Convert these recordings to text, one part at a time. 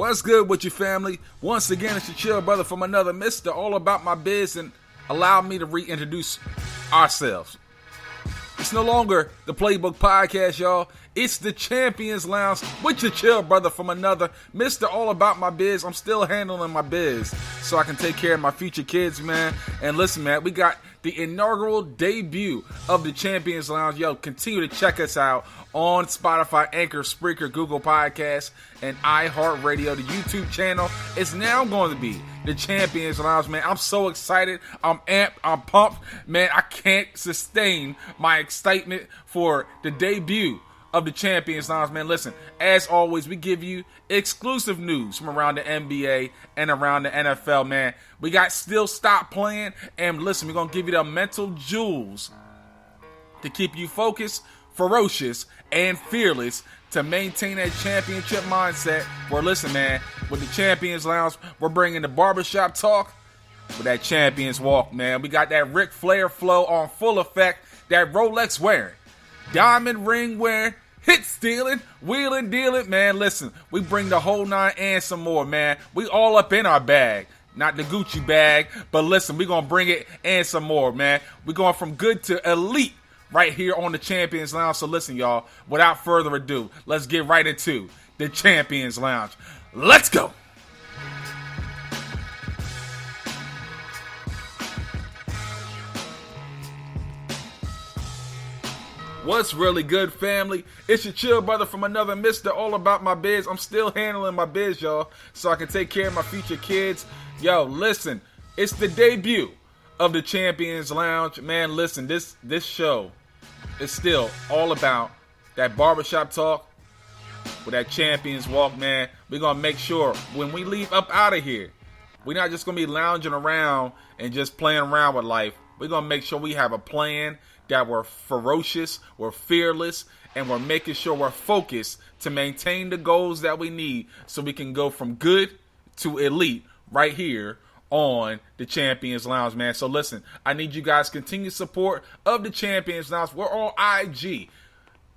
What's good with you, family? Once again, it's your chill brother from another Mr. All About My Biz, and allow me to reintroduce ourselves. It's no longer the Playbook Podcast, y'all. It's the Champions Lounge with your chill brother from another Mr. All About My Biz. I'm still handling my biz so I can take care of my future kids, man. And listen, man, we got the inaugural debut of the Champions Lounge. Yo, continue to check us out on Spotify, Anchor, Spreaker, Google Podcasts, and iHeartRadio. The YouTube channel is now going to be the Champions Lounge, man. I'm so excited. I'm amped. I'm pumped. Man, I can't sustain my excitement for the debut of the Champions Lounge, man. Listen, as always, we give you exclusive news from around the NBA and around the NFL, man. We got Still Stop Playing, and listen, we're going to give you the mental jewels to keep you focused, ferocious, and fearless to maintain that championship mindset. Where, listen, man, with the Champions Lounge, we're bringing the barbershop talk with that Champions Walk, man. We got that Ric Flair flow on full effect, that Rolex wearing, diamond ring wearing, hit stealing, wheeling, dealing, man. Listen, we bring the whole nine and some more, man. We all up in our bag. Not the Gucci bag, but listen, we're going to bring it and some more, man. We're going from good to elite right here on the Champions Lounge. So listen, y'all, without further ado, let's get right into the Champions Lounge. Let's go. What's really good, family? It's your chill brother from another Mr. All About My Biz. I'm still handling my biz, y'all, so I can take care of my future kids. Yo, listen, it's the debut of the Champions Lounge. Man, listen, this show is still all about that barbershop talk with that Champions Walk, man. We're going to make sure when we leave up out of here, we're not just going to be lounging around and just playing around with life. We're going to make sure we have a plan, that we're ferocious, we're fearless, and we're making sure we're focused to maintain the goals that we need so we can go from good to elite right here on the Champions Lounge, man. So listen, I need you guys' continued support of the Champions Lounge. We're on IG.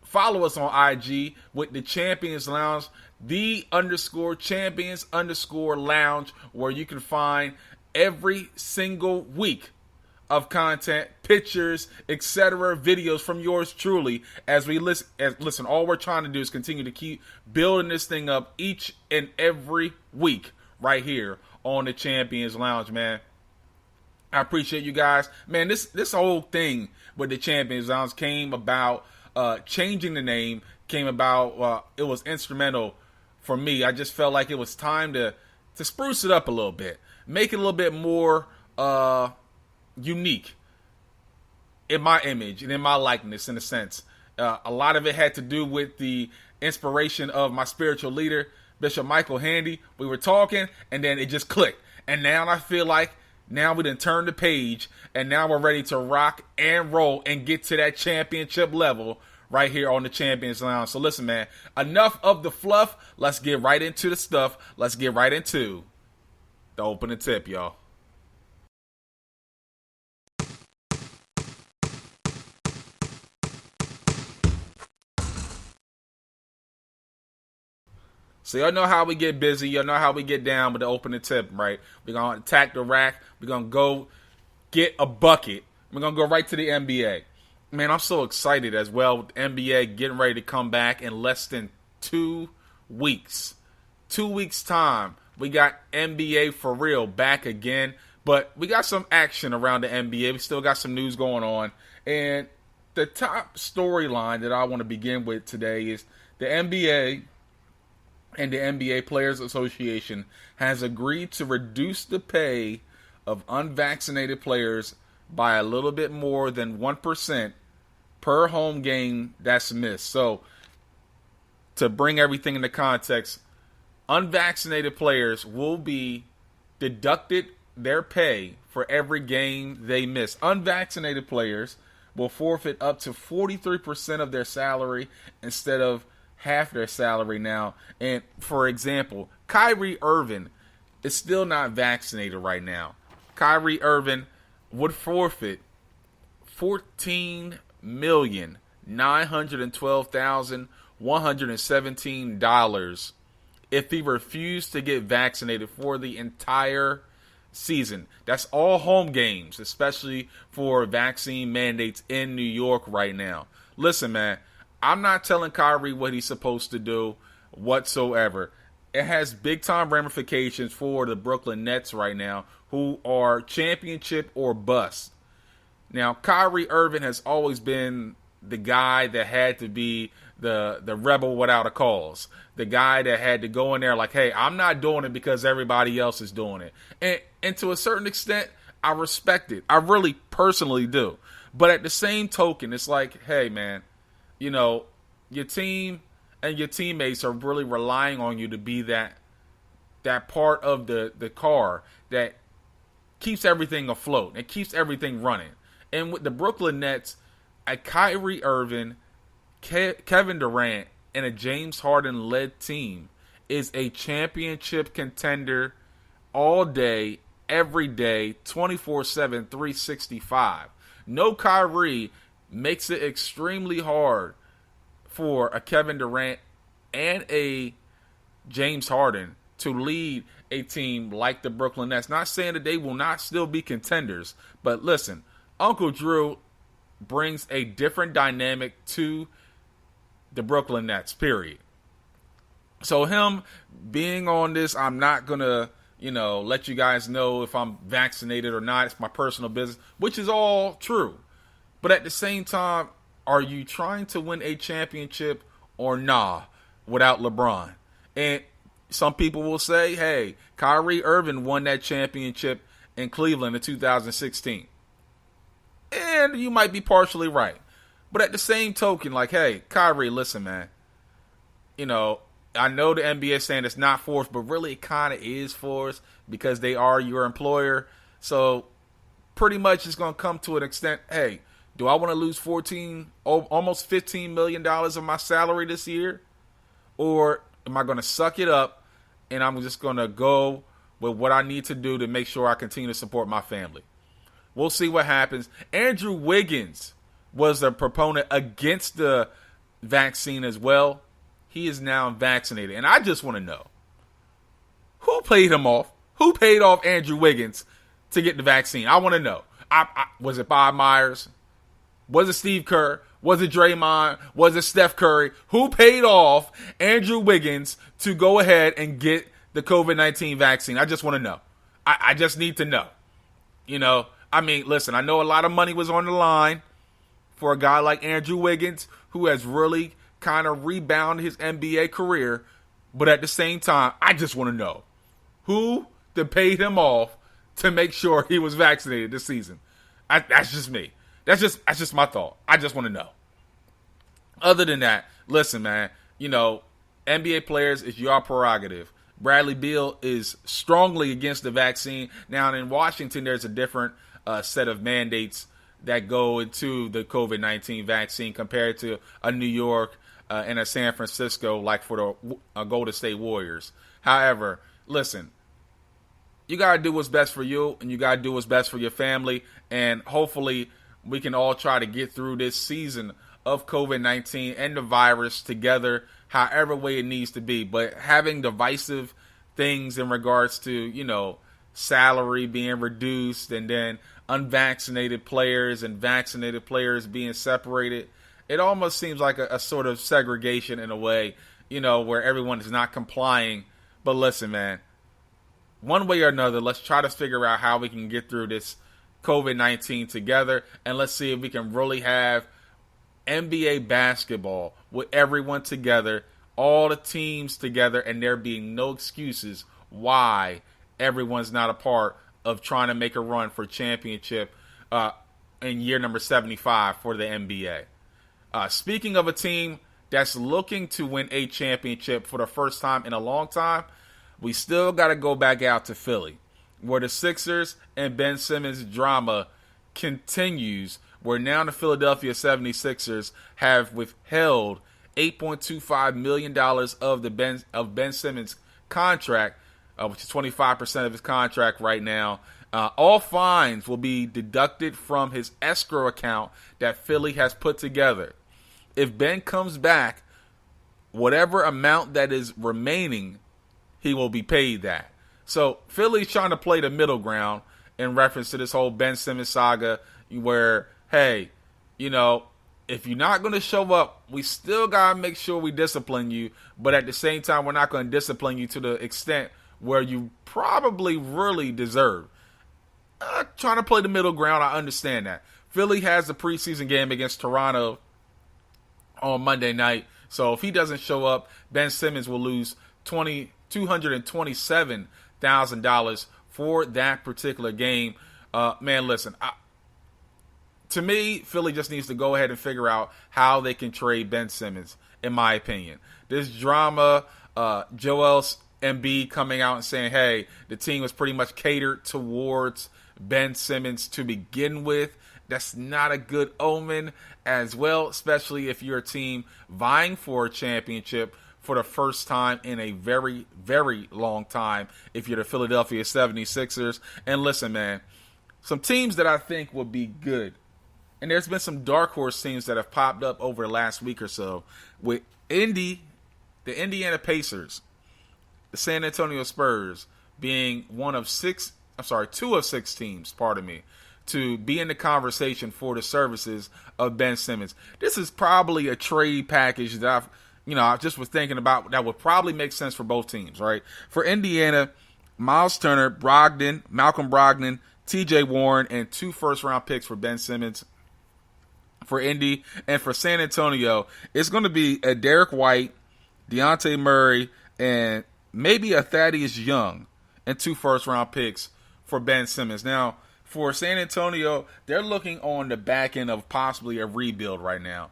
Follow us on IG with the Champions Lounge, _champions_lounge, where you can find every single week of content, pictures, etc., videos from yours truly. As we listen, all we're trying to do is continue to keep building this thing up each and every week right here on the Champions Lounge, man. I appreciate you guys, man. This whole thing with the Champions Lounge came about. Changing the name came about. It was instrumental for me. I just felt like it was time to spruce it up a little bit, make it a little bit more unique in my image and in my likeness, in a sense. A lot of it had to do with the inspiration of my spiritual leader, Bishop Michael Handy. We were talking, and then it just clicked. And now I feel like now we done turned the page, and now we're ready to rock and roll and get to that championship level right here on the Champions Lounge. So listen, man, enough of the fluff. Let's get right into the stuff. Let's get right into the opening tip, y'all. So y'all know how we get busy. Y'all know how we get down with the opening tip, right? We're going to attack the rack. We're going to go get a bucket. We're going to go right to the NBA. Man, I'm so excited as well with the NBA getting ready to come back in less than 2 weeks. 2 weeks' time, we got NBA for real back again. But we got some action around the NBA. We still got some news going on. And the top storyline that I want to begin with today is the NBA and the NBA Players Association has agreed to reduce the pay of unvaccinated players by a little bit more than 1% per home game that's missed. So, to bring everything into context, unvaccinated players will be deducted their pay for every game they miss. Unvaccinated players will forfeit up to 43% of their salary instead of half their salary now. And for example, Kyrie Irving is still not vaccinated right now. Kyrie Irving would forfeit $14,912,117 if he refused to get vaccinated for the entire season. That's all home games, especially for vaccine mandates in New York right now. Listen, man, I'm not telling Kyrie what he's supposed to do whatsoever. It has big-time ramifications for the Brooklyn Nets right now, who are championship or bust. Now, Kyrie Irving has always been the guy that had to be the rebel without a cause. The guy that had to go in there like, hey, I'm not doing it because everybody else is doing it. And to a certain extent, I respect it. I really personally do. But at the same token, it's like, hey, man, you know, your team and your teammates are really relying on you to be that part of the car that keeps everything afloat and keeps everything running. And with the Brooklyn Nets, a Kyrie Irving, Kevin Durant, and a James Harden-led team is a championship contender all day, every day, 24/7, 365. No Kyrie makes it extremely hard for a Kevin Durant and a James Harden to lead a team like the Brooklyn Nets. Not saying that they will not still be contenders, but listen, Uncle Drew brings a different dynamic to the Brooklyn Nets, period. So him being on this, I'm not going to, let you guys know if I'm vaccinated or not. It's my personal business, which is all true. But at the same time, are you trying to win a championship or nah without LeBron? And some people will say, hey, Kyrie Irving won that championship in Cleveland in 2016. And you might be partially right. But at the same token, like, hey, Kyrie, listen, man. I know the NBA is saying it's not forced, but really it kind of is forced because they are your employer. So pretty much it's going to come to an extent, hey, do I want to lose almost $15 million of my salary this year? Or am I going to suck it up and I'm just going to go with what I need to do to make sure I continue to support my family? We'll see what happens. Andrew Wiggins was a proponent against the vaccine as well. He is now vaccinated. And I just want to know, who paid him off? Who paid off Andrew Wiggins to get the vaccine? I want to know. Was it Bob Myers? Was it Steve Kerr? Was it Draymond? Was it Steph Curry? Who paid off Andrew Wiggins to go ahead and get the COVID-19 vaccine? I just want to know. I just need to know. Listen, I know a lot of money was on the line for a guy like Andrew Wiggins, who has really kind of rebounded his NBA career. But at the same time, I just want to know who paid him off to make sure he was vaccinated this season. That's just me. That's just my thought. I just want to know. Other than that, listen, man, NBA players, it's your prerogative. Bradley Beal is strongly against the vaccine. Now, in Washington, there's a different set of mandates that go into the COVID-19 vaccine compared to a New York and a San Francisco, like for the Golden State Warriors. However, listen, you got to do what's best for you, and you got to do what's best for your family, and hopefully we can all try to get through this season of COVID-19 and the virus together, however way it needs to be. But having divisive things in regards to, salary being reduced and then unvaccinated players and vaccinated players being separated, it almost seems like a sort of segregation in a way, where everyone is not complying. But listen, man, one way or another, let's try to figure out how we can get through this COVID-19 together, and let's see if we can really have NBA basketball with everyone together, all the teams together, and there being no excuses why everyone's not a part of trying to make a run for championship in year number 75 for the NBA. Speaking of a team that's looking to win a championship for the first time in a long time, we still got to go back out to Philly, where the Sixers and Ben Simmons drama continues, where now the Philadelphia 76ers have withheld $8.25 million of Ben Simmons' contract, which is 25% of his contract right now. All fines will be deducted from his escrow account that Philly has put together. If Ben comes back, whatever amount that is remaining he will be paid that. So Philly's trying to play the middle ground in reference to this whole Ben Simmons saga where, hey, if you're not going to show up, we still got to make sure we discipline you. But at the same time, we're not going to discipline you to the extent where you probably really deserve. Trying to play the middle ground, I understand that. Philly has the preseason game against Toronto on Monday night. So if he doesn't show up, Ben Simmons will lose $227,000 for that particular game. Man, listen, to me, Philly just needs to go ahead and figure out how they can trade Ben Simmons, in my opinion. This drama, Joel Embiid coming out and saying, hey, the team was pretty much catered towards Ben Simmons to begin with. That's not a good omen as well, especially if you're a team vying for a championship for the first time in a very, very long time if you're the Philadelphia 76ers. And listen, man, some teams that I think will be good, and there's been some dark horse teams that have popped up over the last week or so, with the Indiana Pacers, the San Antonio Spurs being two of six teams, to be in the conversation for the services of Ben Simmons. This is probably a trade package that I just was thinking about that would probably make sense for both teams, right? For Indiana, Miles Turner, Malcolm Brogdon, TJ Warren, and 2 first-round picks for Ben Simmons. For Indy, and for San Antonio, it's going to be a Derek White, Dejounte Murray, and maybe a Thaddeus Young, and 2 first-round picks for Ben Simmons. Now, for San Antonio, they're looking on the back end of possibly a rebuild right now.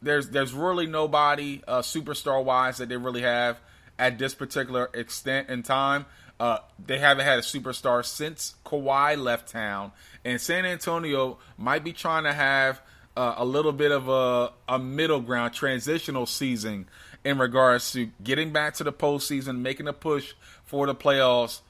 There's really nobody superstar-wise that they really have at this particular extent in time. They haven't had a superstar since Kawhi left town, and San Antonio might be trying to have a little bit of a middle ground transitional season in regards to getting back to the postseason, making a push for the playoffs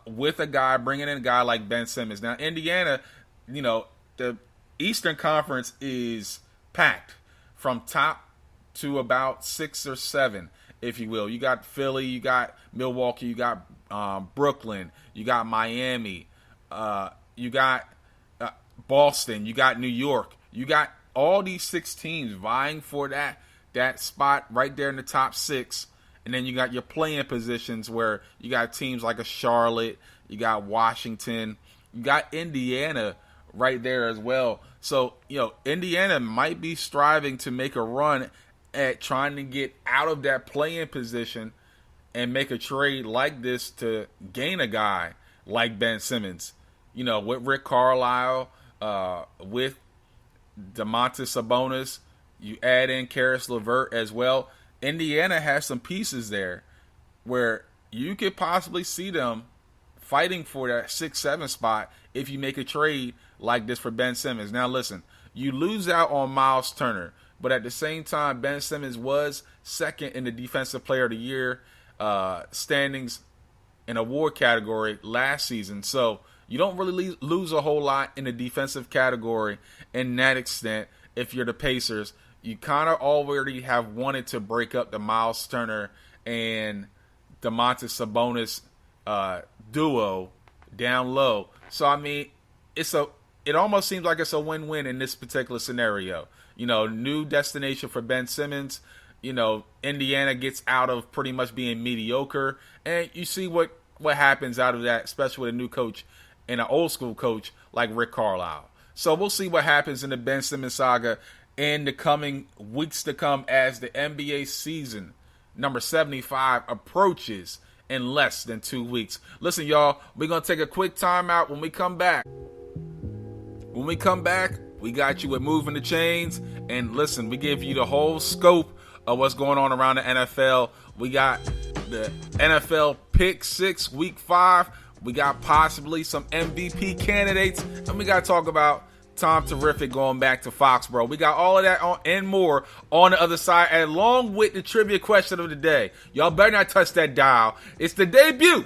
with bringing in a guy like Ben Simmons. Now, Indiana, the Eastern Conference is packed from top to about 6 or 7, if you will. You got Philly, you got Milwaukee, you got Brooklyn, you got Miami, you got Boston, you got New York. You got all these 6 teams vying for that spot right there in the top 6. And then you got your play-in positions where you got teams like a Charlotte, you got Washington, you got Indiana right there as well. So, Indiana might be striving to make a run at trying to get out of that play-in position and make a trade like this to gain a guy like Ben Simmons. With Rick Carlisle, with Domantas Sabonis, you add in Karis LeVert as well. Indiana has some pieces there where you could possibly see them fighting for that 6-7 spot if you make a trade like this for Ben Simmons. Now listen, you lose out on Miles Turner, but at the same time, Ben Simmons was second in the Defensive Player of the Year standings in award category last season. So you don't really lose a whole lot in the defensive category in that extent if you're the Pacers. You kind of already have wanted to break up the Miles Turner and Domantas Sabonis duo down low. So, I mean, it almost seems like it's a win-win in this particular scenario. New destination for Ben Simmons. Indiana gets out of pretty much being mediocre. And you see what happens out of that, especially with a new coach and an old school coach like Rick Carlisle. So we'll see what happens in the Ben Simmons saga in the coming weeks to come as the NBA season number 75 approaches in less than 2 weeks. Listen, y'all, we're going to take a quick timeout. When we come back, we got you with Moving the Chains. And listen, we give you the whole scope of what's going on around the NFL. We got the NFL Pick 6 Week 5. We got possibly some MVP candidates. And we got to talk about Tom Terrific going back to Foxboro. We got all of that and more on the other side, along with the trivia question of the day. Y'all better not touch that dial. It's the debut